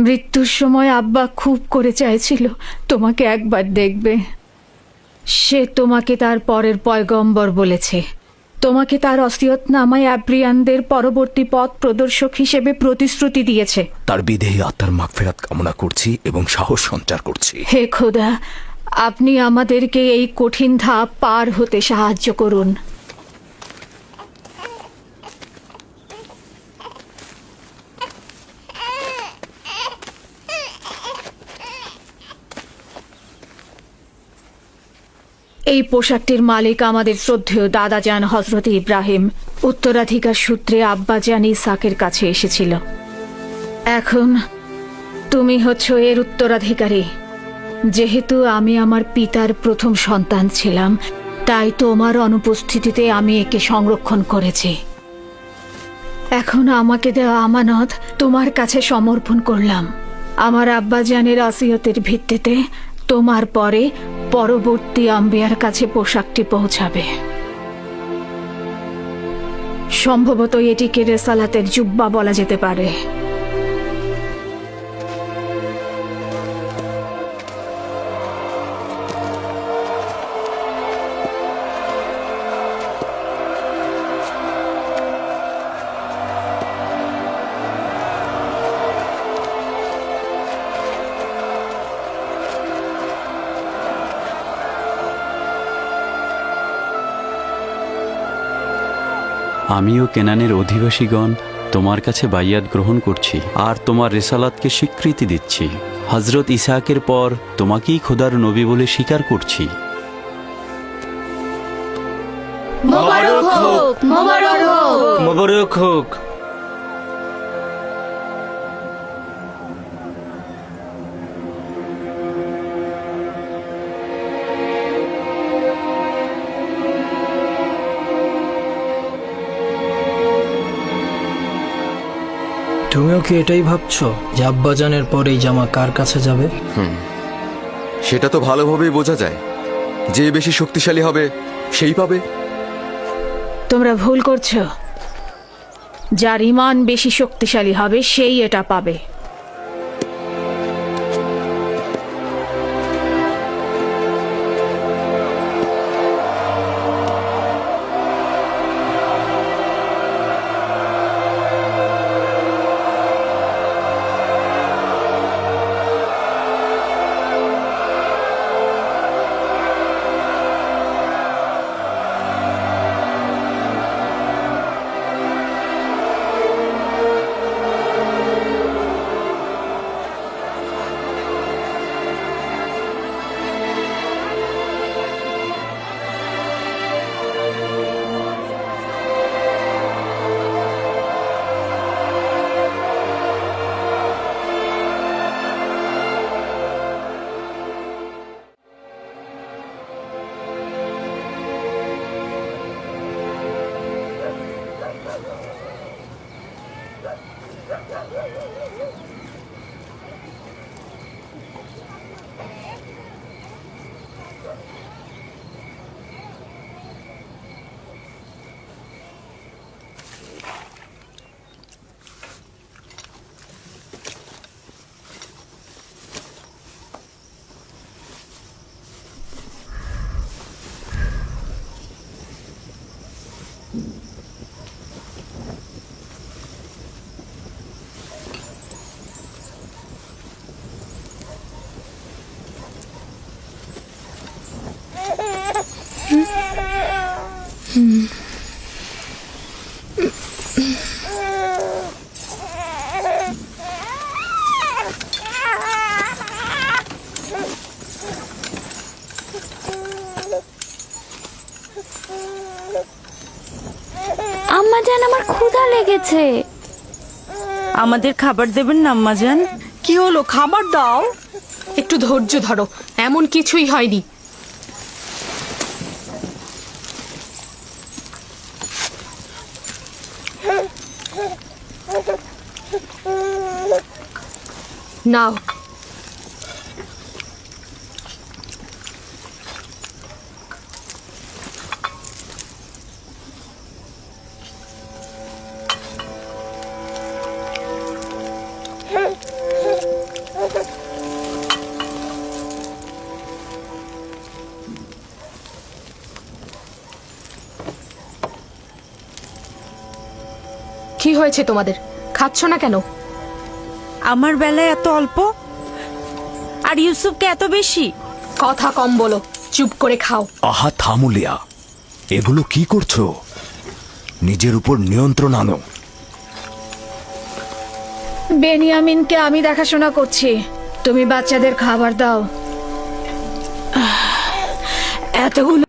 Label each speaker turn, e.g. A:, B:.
A: মৃত্যুর সময় আব্বা খুব করে চাইছিল তোমাকে একবার দেখবে। সে তোমাকে তার পরের পয়গম্বর বলেছে। তোমাকে তার ওসিয়তনামায় আব্রিয়ানদের পরবর্তী পথ প্রদর্শক হিসেবে প্রতিশ্রুতি দিয়েছে।
B: তার বিদেহী আত্মার মাগফিরাত কামনা করছি এবং সাহস সঞ্চার করছি।
A: হে খোদা, আপনি আমাদেরকে এই কঠিন ধাপ পার হতে সাহায্য করুন। এই পোশাকটির মালিক আমাদের শ্রদ্ধেয় দাদাজান হজরত ইব্রাহিম। উত্তরাধিকার সূত্রে আব্বাজান ইসাকের কাছে এসেছিল। এখন তুমি হচ্ছ এর উত্তরাধিকারী। যেহেতু আমি আমার পিতার প্রথম সন্তান ছিলাম, তাই তোমার অনুপস্থিতিতে আমি একে সংরক্ষণ করেছি। এখন আমাকে দেওয়া আমানত তোমার কাছে সমর্পণ করলাম। আমার আব্বাজানের ওসিয়তের ভিত্তিতে তোমার পরে পরবর্তী আম্বিয়ার কাছে পোশাকটি পৌঁছাবে। সম্ভবত এটিকে রেসালাতের জুব্বা বলা যেতে পারে।
C: আমিও কেনানের অধিবাসীগণ তোমার কাছে বাইয়াত গ্রহণ করছি আর তোমার রেসালাতকে স্বীকৃতি দিচ্ছি। হজরত ইসাহাকের পর তোমাকেই খোদার নবী বলে স্বীকার করছি।
A: মোবারক হোক, মোবারক হোক,
D: মোবারক হোক।
E: তুমিও কি এটাই ভাবছো যে আব্বাজানের পর এই জামা কার কাছে যাবে?
F: সেটা তো ভালোভাবেই বোঝা যায়। যে বেশি শক্তিশালী হবে সেই পাবে।
A: তোমরা ভুল করছো। যার ঈমান বেশি শক্তিশালী হবে সেই এটা পাবে।
G: আম্মাজান, আমার ক্ষুধা লেগেছে। আমাদের খাবার দেবেন না আম্মাজান?
H: কি হলো, খাবার দাও। একটু ধৈর্য ধরো, এমন কিছুই হয়নি। নাও। কি হয়েছে তোমাদের? খাচ্ছ না কেন?
G: আমার বেলায় এত অল্প আর ইউসুফকে এত বেশি।
H: কথা কম বলো, চুপ করে খাও।
B: আহা থামুলিয়া, এগুলো কি করছো? নিজের উপর নিয়ন্ত্রণ আনো।
A: বেনিয়ামিনকে আমি দেখাশোনা করছি, তুমি বাচ্চাদের খাবার দাও। এতগুলো